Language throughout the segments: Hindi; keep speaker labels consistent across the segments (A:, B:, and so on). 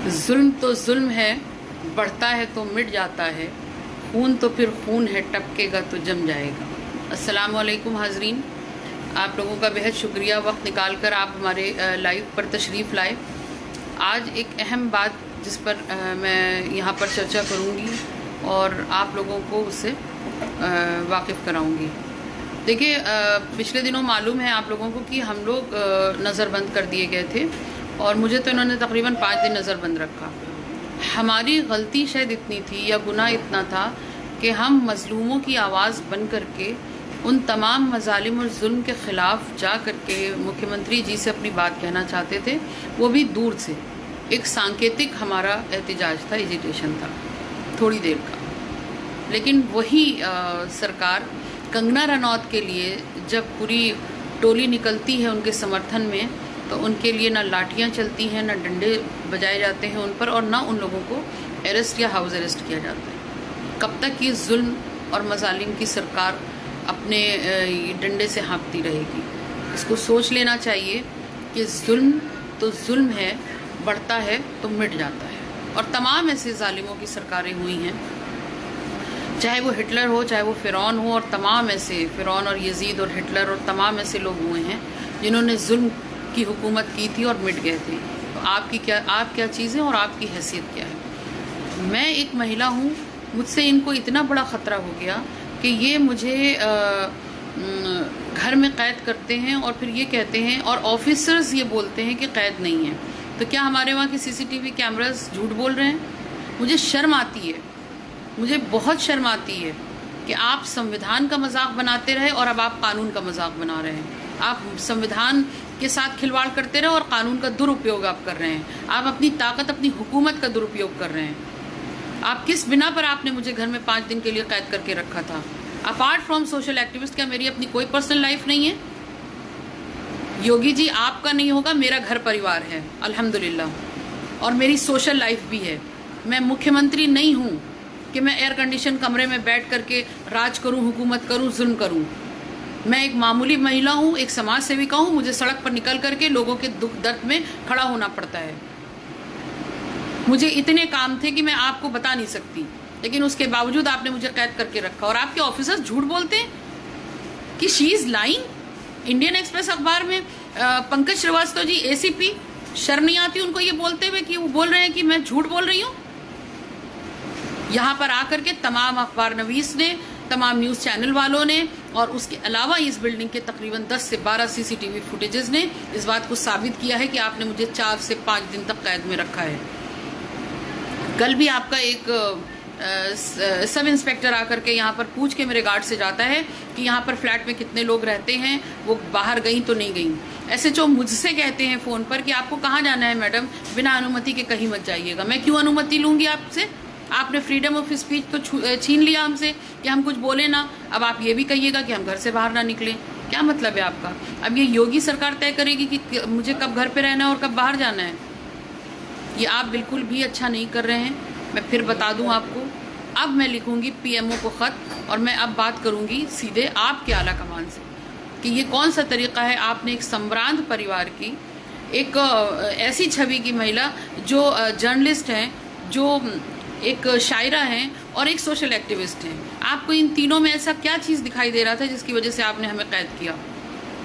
A: जुल्म तो जुल्म है, बढ़ता है तो मिट जाता है, खून तो फिर खून है, टपकेगा तो जम जाएगा। अस्सलाम वालेकुम हाजरीन, आप लोगों का बेहद शुक्रिया वक्त निकाल कर आप हमारे लाइव पर तशरीफ़ लाए। आज एक अहम बात जिस पर मैं यहाँ पर चर्चा करूँगी और आप लोगों को उससे वाकिफ़ कराऊँगी। देखिए, पिछले दिनों मालूम है आप लोगों को कि हम लोग नज़रबंद कर दिए गए थे और मुझे तो इन्होंने तकरीबन 5 दिन नज़रबंद रखा। हमारी गलती शायद इतनी थी या गुनाह इतना था कि हम मज़लूमों की आवाज़ बन करके उन तमाम मज़ालिम और जुल्म के ख़िलाफ़ जा करके मुख्यमंत्री जी से अपनी बात कहना चाहते थे, वो भी दूर से। एक सांकेतिक हमारा एहतजाज था, एजिटेशन था थोड़ी देर का। लेकिन वही सरकार कंगना रनौत के लिए जब पूरी टोली निकलती है उनके समर्थन में, तो उनके लिए ना लाठियाँ चलती हैं, ना डंडे बजाए जाते हैं उन पर, और ना उन लोगों को अरेस्ट या हाउस अरेस्ट किया जाता है। कब तक ये जुल्म और मज़ालिम की सरकार अपने डंडे से हाँफती रहेगी? इसको सोच लेना चाहिए कि जुल्म तो जुल्म है, बढ़ता है तो मिट जाता है। और तमाम ऐसे जालिमों की सरकारें हुई हैं, चाहे वो हिटलर हो, चाहे वो फ़िरौन हो, और तमाम ऐसे फ़िरौन और यजीद और हिटलर और तमाम ऐसे लोग हुए हैं जिन्होंने जुल्म की हुकूमत की थी और मिट गए थे। तो आप क्या चीज़ है और आपकी हैसियत क्या है? मैं एक महिला हूँ, मुझसे इनको इतना बड़ा ख़तरा हो गया कि ये मुझे घर में क़ैद करते हैं और फिर ये कहते हैं, और ऑफिसर्स ये बोलते हैं कि क़ैद नहीं है। तो क्या हमारे वहाँ के CCTV कैमरास झूठ बोल रहे हैं? मुझे शर्म आती है, मुझे बहुत शर्म आती है कि आप संविधान का मजाक बनाते रहे और अब आप कानून का मजाक बना रहे हैं। आप संविधान के साथ खिलवाड़ करते रहे और कानून का दुरुपयोग आप कर रहे हैं। आप अपनी ताकत, अपनी हुकूमत का दुरुपयोग कर रहे हैं। आप किस बिना पर आपने मुझे घर में 5 दिन के लिए कैद करके रखा था? अपार्ट फ्रॉम सोशल एक्टिविस्ट, क्या मेरी अपनी कोई पर्सनल लाइफ नहीं है? योगी जी, आपका नहीं होगा, मेरा घर परिवार है अल्हम्दुलिल्लाह, और मेरी सोशल लाइफ भी है। मैं मुख्यमंत्री नहीं हूँ कि मैं एयर कंडीशन कमरे में बैठ करके राज करूं, हुकूमत करूं, जुल्म करूं। मैं एक मामूली महिला हूं, एक समाज सेविका हूं। मुझे सड़क पर निकल करके लोगों के दुख दर्द में खड़ा होना पड़ता है। मुझे इतने काम थे कि मैं आपको बता नहीं सकती, लेकिन उसके बावजूद आपने मुझे कैद करके रखा। और आपके ऑफिसर्स झूठ बोलते हैं कि she is lying. Indian express अखबार में पंकज श्रीवास्तव जी, ACP, शर्म नहीं आती उनको ये बोलते हुए कि वो बोल रहे हैं कि मैं झूठ बोल रही हूँ? यहाँ पर आकर के तमाम अखबार नवीस ने, तमाम न्यूज़ चैनल वालों ने, और उसके अलावा इस बिल्डिंग के तकरीबन 10 से 12 CCTV फुटेजेस ने इस बात को साबित किया है कि आपने मुझे 4 से 5 दिन तक कैद में रखा है। कल भी आपका एक सब इंस्पेक्टर आकर के यहाँ पर पूछ के मेरे गार्ड से जाता है कि यहाँ पर फ्लैट में कितने लोग रहते हैं, वो बाहर गई तो नहीं गई। SHO मुझसे कहते हैं फ़ोन पर कि आपको कहाँ जाना है मैडम, बिना अनुमति के कहीं मत जाइएगा। मैं क्यों अनुमति लूँगी आपसे? आपने फ्रीडम ऑफ स्पीच तो छीन लिया हमसे कि हम कुछ बोले ना। अब आप ये भी कहिएगा कि हम घर से बाहर ना निकलें। क्या मतलब है आपका? अब ये योगी सरकार तय करेगी कि मुझे कब घर पे रहना है और कब बाहर जाना है। ये आप बिल्कुल भी अच्छा नहीं कर रहे हैं। मैं फिर बता दूं आपको, अब मैं लिखूंगी PMO को ख़त, और मैं अब बात करूंगी सीधे आपके आला कमान से कि ये कौन सा तरीक़ा है। आपने एक सम्भ्रांत परिवार की, एक ऐसी छवि की महिला जो जर्नलिस्ट हैं, जो एक शायरा हैं और एक सोशल एक्टिविस्ट हैं, आपको इन तीनों में ऐसा क्या चीज़ दिखाई दे रहा था जिसकी वजह से आपने हमें कैद किया?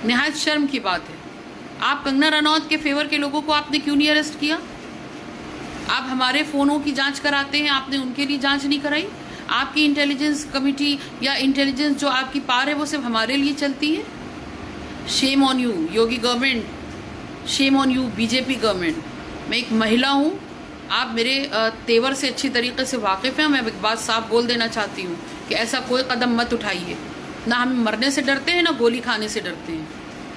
A: निहायत शर्म की बात है। आप कंगना रनौत के फेवर के लोगों को आपने क्यों नहीं अरेस्ट किया? आप हमारे फ़ोनों की जांच कराते हैं, आपने उनके लिए जांच नहीं कराई? आपकी इंटेलिजेंस कमिटी या इंटेलिजेंस जो आपकी पावर है वो सिर्फ हमारे लिए चलती है? Shame on you Yogi government, shame on you BJP government. मैं एक महिला हूँ, आप मेरे तेवर से अच्छी तरीके से वाकिफ़ हैं। मैं एक बात साफ बोल देना चाहती हूँ कि ऐसा कोई कदम मत उठाइए। ना हम मरने से डरते हैं, ना गोली खाने से डरते हैं,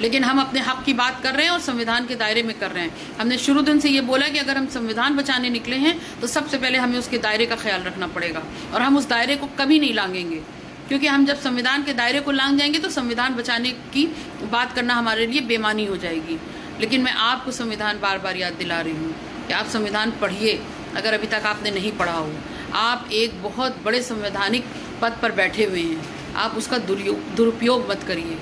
A: लेकिन हम अपने हक़ की बात कर रहे हैं और संविधान के दायरे में कर रहे हैं। हमने शुरू दिन से ये बोला कि अगर हम संविधान बचाने निकले हैं तो सबसे पहले हमें उसके दायरे का ख्याल रखना पड़ेगा, और हम उस दायरे को कभी नहीं लांघेंगे, क्योंकि हम जब संविधान के दायरे को लांघ जाएंगे तो संविधान बचाने की बात करना हमारे लिए बेमानी हो जाएगी। लेकिन मैं आपको संविधान बार बार याद दिला रही हूँ कि आप संविधान पढ़िए, अगर अभी तक आपने नहीं पढ़ा हो। आप एक बहुत बड़े संवैधानिक पद पर बैठे हुए हैं, आप उसका दुरुपयोग मत करिए।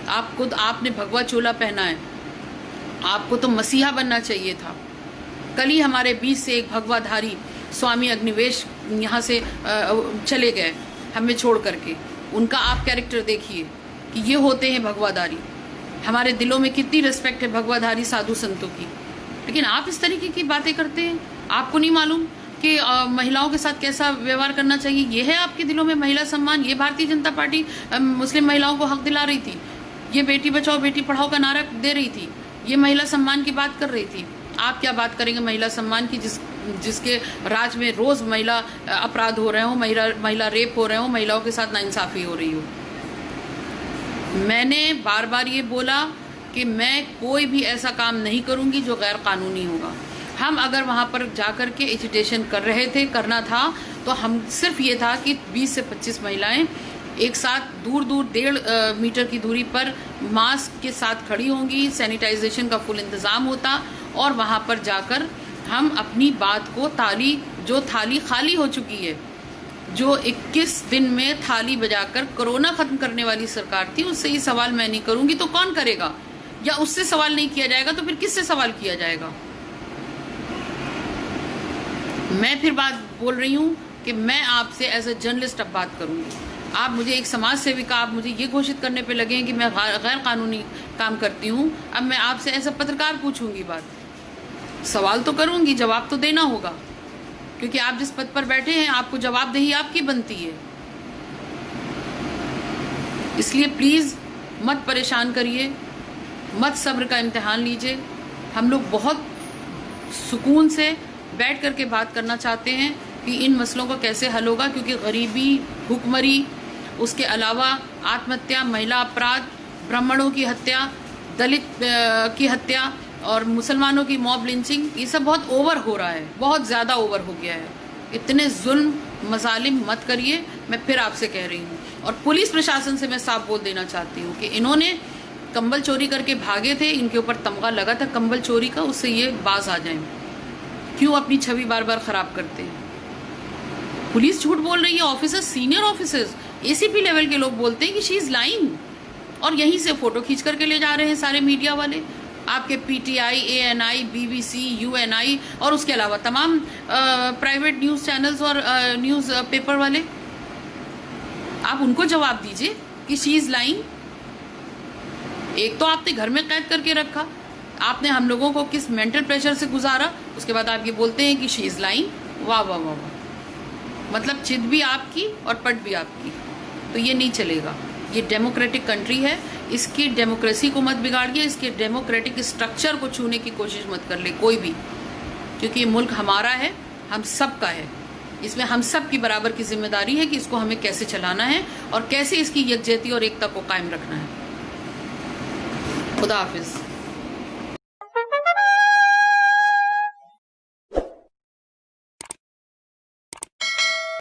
A: आपने भगवा चोला पहना है, आपको तो मसीहा बनना चाहिए था। कल ही हमारे बीच से एक भगवाधारी स्वामी अग्निवेश यहाँ से चले गए हमें छोड़ करके। उनका आप कैरेक्टर देखिए कि ये होते हैं भगवाधारी। हमारे दिलों में कितनी रिस्पेक्ट है भगवाधारी साधु संतों की, लेकिन आप इस तरीके की बातें करते हैं। आपको नहीं मालूम कि महिलाओं के साथ कैसा व्यवहार करना चाहिए? ये है आपके दिलों में महिला सम्मान? ये भारतीय जनता पार्टी मुस्लिम महिलाओं को हक दिला रही थी, ये बेटी बचाओ बेटी पढ़ाओ का नारा दे रही थी, ये महिला सम्मान की बात कर रही थी। आप क्या बात करेंगे महिला सम्मान की, जिसके राज में रोज महिला अपराध हो रहे हो, महिला रेप हो रहे हो, महिलाओं के साथ नाइंसाफी हो रही हो। मैंने बार बार ये बोला कि मैं कोई भी ऐसा काम नहीं करूंगी जो गैर कानूनी होगा। हम अगर वहाँ पर जाकर के एजिटेशन कर रहे थे, करना था, तो हम सिर्फ ये था कि 20 से 25 महिलाएं एक साथ दूर 1.5 मीटर की दूरी पर मास्क के साथ खड़ी होंगी, सैनिटाइजेशन का फुल इंतज़ाम होता, और वहाँ पर जाकर हम अपनी बात को जो थाली खाली हो चुकी है, जो 21 दिन में थाली बजाकर कोरोना खत्म करने वाली सरकार थी, उससे ये सवाल मैं नहीं करूंगी तो कौन करेगा? या उससे सवाल नहीं किया जाएगा तो फिर किससे सवाल किया जाएगा? मैं फिर बात बोल रही हूँ कि मैं आपसे एज ए जर्नलिस्ट अब बात करूंगी। आप मुझे एक समाज सेविका, आप मुझे ये घोषित करने पे लगे हैं कि मैं गैर कानूनी काम करती हूँ। अब मैं आपसे एज ए पत्रकार पूछूंगी बात, सवाल तो करूंगी, जवाब तो देना होगा, क्योंकि आप जिस पद पर बैठे हैं आपको जवाबदेही आपकी बनती है। इसलिए प्लीज मत परेशान करिए, मत सब्र का इम्तिहान लीजिए। हम लोग बहुत सुकून से बैठ करके बात करना चाहते हैं कि इन मसलों का कैसे हल होगा, क्योंकि गरीबी, भूखमरी, उसके अलावा आत्महत्या, महिला अपराध, ब्राह्मणों की हत्या, दलित की हत्या और मुसलमानों की मॉब लिंचिंग, ये सब बहुत ओवर हो रहा है, बहुत ज़्यादा ओवर हो गया है। इतने जुल्म मजालिम मत करिए, मैं फिर आपसे कह रही हूँ। और पुलिस प्रशासन से मैं साफ बोल देना चाहती हूँ कि इन्होंने कंबल चोरी करके भागे थे, इनके ऊपर तमगा लगा था कंबल चोरी का, उससे ये बाज आ जाएं। क्यों अपनी छवि बार बार खराब करते हैं? पुलिस झूठ बोल रही है, officers, senior officers, ACP level के लोग बोलते हैं कि शी इज लाइंग, और यहीं से फोटो खींच करके ले जा रहे हैं सारे मीडिया वाले, आपके पीटीआई, एएनआई, बीबीसी, यूएनआई और उसके अलावा तमाम प्राइवेट न्यूज़ चैनल्स और न्यूज़ पेपर वाले। आप उनको जवाब दीजिए कि शी इज लाइंग। एक तो आपने घर में कैद करके रखा, आपने हम लोगों को किस मेंटल प्रेशर से गुजारा, उसके बाद आप ये बोलते हैं कि शी इज लाइंग। वाह वाह वाह वाह, मतलब चित भी आपकी और पट भी आपकी। तो ये नहीं चलेगा। ये डेमोक्रेटिक कंट्री है, इसकी डेमोक्रेसी को मत बिगाड़िए, इसके डेमोक्रेटिक स्ट्रक्चर को छूने की कोशिश मत कर ले कोई भी, क्योंकि ये मुल्क हमारा है, हम सब का है। इसमें हम सब की बराबर की जिम्मेदारी है कि इसको हमें कैसे चलाना है और कैसे इसकी यकजहती और एकता को कायम रखना है। खुदा हाफिज।